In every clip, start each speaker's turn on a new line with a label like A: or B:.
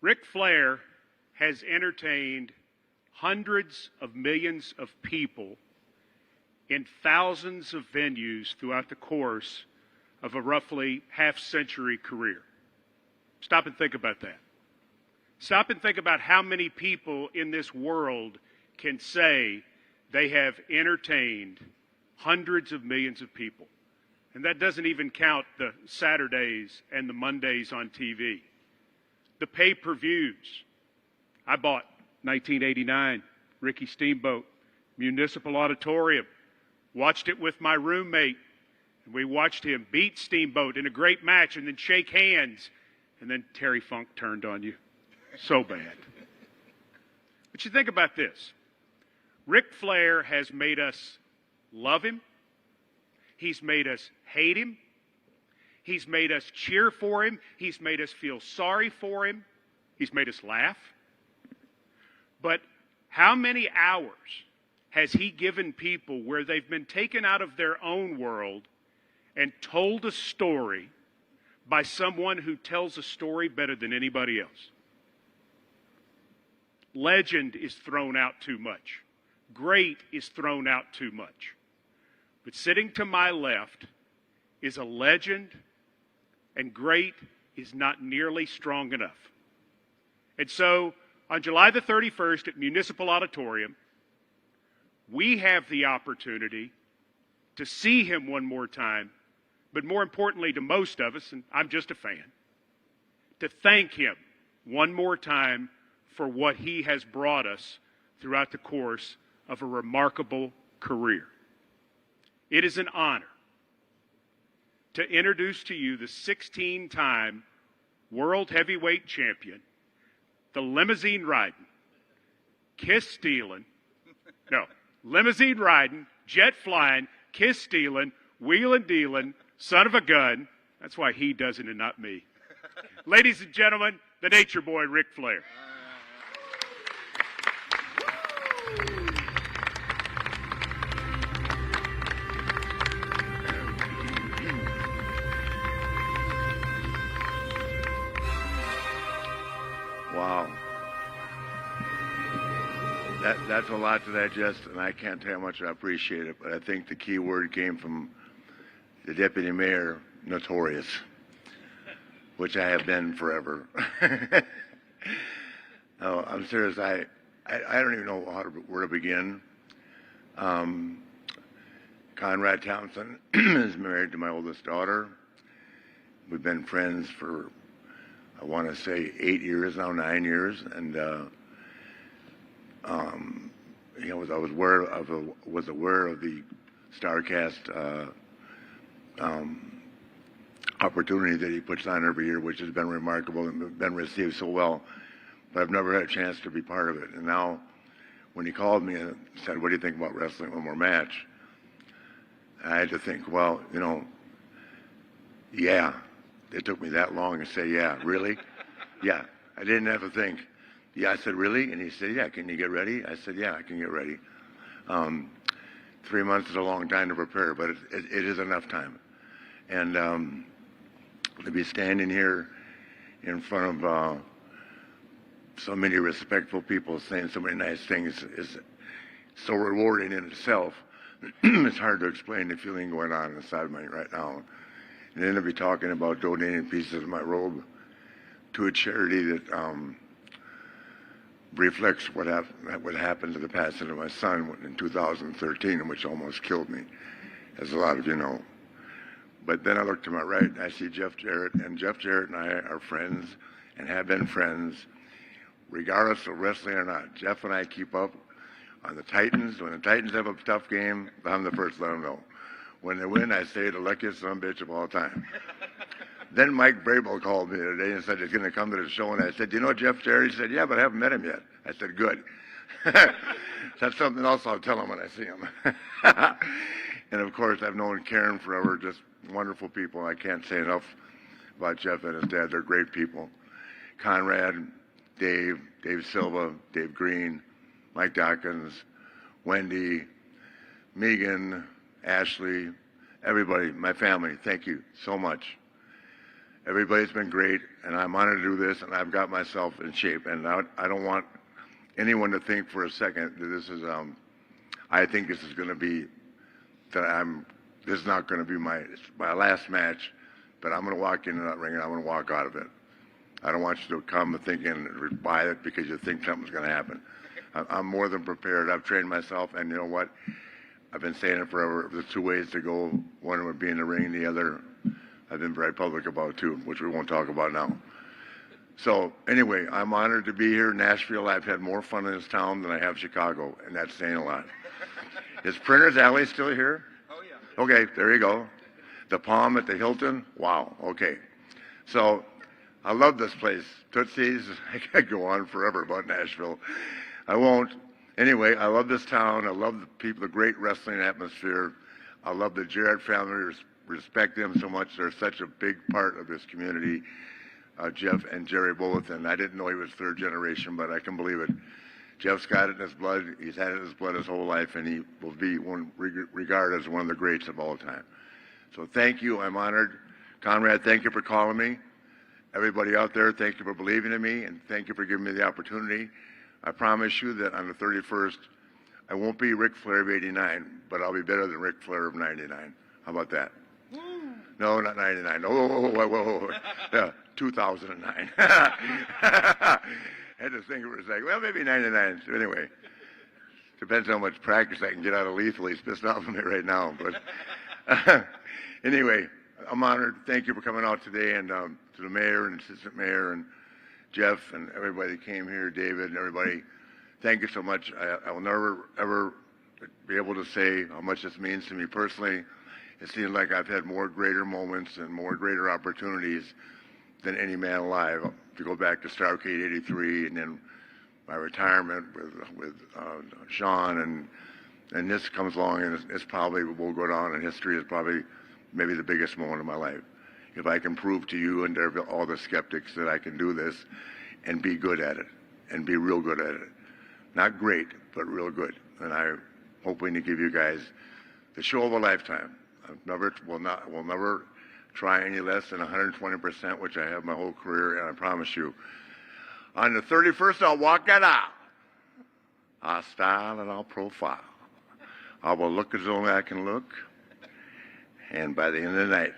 A: Ric Flair has entertained hundreds of millions of people in thousands of venues throughout the course of a roughly half-century career. Stop and think about that. Stop and think about how many people in this world can say they have entertained hundreds of millions of people. And that doesn't even count the Saturdays and the Mondays on TV. The pay-per-views. I bought 1989, Ricky Steamboat, Municipal Auditorium. Watched it with my roommate. And we watched him beat Steamboat in a great match and then shake hands. And then Terry Funk turned on you. So bad. But you think about this. Ric Flair has made us love him. He's made us hate him. He's made us cheer for him. He's made us feel sorry for him. He's made us laugh. But how many hours has he given people where they've been taken out of their own world and told a story by someone who tells a story better than anybody else? Legend is thrown out too much. Great is thrown out too much. But sitting to my left is a legend, and great is not nearly strong enough. And so, on July the 31st at Municipal Auditorium, we have the opportunity to see him one more time, but more importantly to most of us, and I'm just a fan, to thank him one more time for what he has brought us throughout the course of a remarkable career. It is an honor to introduce to you the 16-time World Heavyweight Champion, the limousine riding, limousine riding, jet flying, kiss stealing, wheeling dealing, son of a gun. That's why he does it and not me. Ladies and gentlemen, the Nature Boy, Ric Flair.
B: Wow. That's a lot to digest, and I can't tell you how much I appreciate it, but I think the key word came from the deputy mayor, notorious, which I have been forever. No, I'm serious. I don't even know where to begin. Conrad Townsend is married to my oldest daughter. We've been friends for, I want to say, 8 years now, 9 years, and I was aware of the StarCast opportunity that he puts on every year, which has been remarkable and been received so well. But I've never had a chance to be part of it. And now, when he called me and said, "What do you think about wrestling one more match?" I had to think, well, yeah. It took me that long to say, yeah, really? Yeah. I didn't have to think. Yeah, I said, really? And he said, yeah, can you get ready? I said, yeah, I can get ready. 3 months is a long time to prepare, but it is enough time. And to be standing here in front of so many respectful people saying so many nice things is so rewarding in itself. It's hard to explain the feeling going on inside of me right now. And then to be talking about donating pieces of my robe to a charity that reflects what happened to the passing of my son in 2013, which almost killed me, as a lot of you know. But then I look to my right and I see Jeff Jarrett, and Jeff Jarrett and I are friends and have been friends regardless of wrestling or not. Jeff and I keep up on the Titans. When the Titans have a tough game, I'm the first to let them know. When they win, I say the luckiest son of a bitch of all time. Then Mike Brable called me the other day and said he's going to come to the show, and I said, "Do you know Jeff Jarrett?" He said, "Yeah, but I haven't met him yet." I said, "Good." That's something else I'll tell him when I see him. And of course, I've known Karen forever, just wonderful people. I can't say enough about Jeff and his dad. They're great people. Conrad, Dave Silva, Dave Green, Mike Dawkins, Wendy, Megan, Ashley, everybody, my family, thank you so much. Everybody's been great, and I'm honored to do this, and I've got myself in shape. And I don't want anyone to think for a second that this is, I think this is going to be, this is not going to be my last match, but I'm going to walk into that ring and I'm going to walk out of it. I don't want you to come thinking, buy it because you think something's going to happen. I'm more than prepared. I've trained myself, and you know what? I've been saying it forever. There's two ways to go. One would be in the ring, the other I've been very public about too, which we won't talk about now. So anyway, I'm honored to be here in Nashville. I've had more fun in this town than I have Chicago, and that's saying a lot. Is Printer's Alley still here?
C: Oh, yeah.
B: Okay, there you go. The Palm at the Hilton? Wow, okay. So I love this place. Tootsie's, I could go on forever about Nashville. I won't. Anyway, I love this town. I love the people, the great wrestling atmosphere. I love the Jarrett family. Respect them so much. They're such a big part of this community. Jeff and Jerry both, and I didn't know he was third generation, but I can believe it. Jeff's got it in his blood. He's had it in his blood his whole life, and he will be regarded as one of the greats of all time. So thank you. I'm honored. Conrad, thank you for calling me. Everybody out there, thank you for believing in me, and thank you for giving me the opportunity. I promise you that on the 31st, I won't be Ric Flair of '89, but I'll be better than Ric Flair of '99. How about that? No, not 99. Whoa. Yeah, 2009. I had to think for a second. Well, maybe 99. So anyway, depends how much practice I can get out of Lethal. He's pissed off at me right now. But anyway, I'm honored. Thank you for coming out today, and to the mayor and assistant mayor and Jeff and everybody that came here, David and everybody. Thank you so much. I will never, ever be able to say how much this means to me personally. It seems like I've had more greater moments and more greater opportunities than any man alive. If you go back to Starrcade '83 and then my retirement with Sean, and this comes along, and it's probably will go down in history as probably maybe the biggest moment of my life. If I can prove to you and to all the skeptics that I can do this and be good at it and be real good at it. Not great, but real good. And I'm hoping to give you guys the show of a lifetime. Will never try any less than 120%, which I have my whole career, and I promise you. On the 31st, I'll walk it out. I'll style and I'll profile. I will look as only I can look. And by the end of the night,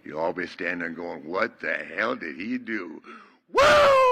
B: you'll all be standing there going, what the hell did he do? Woo!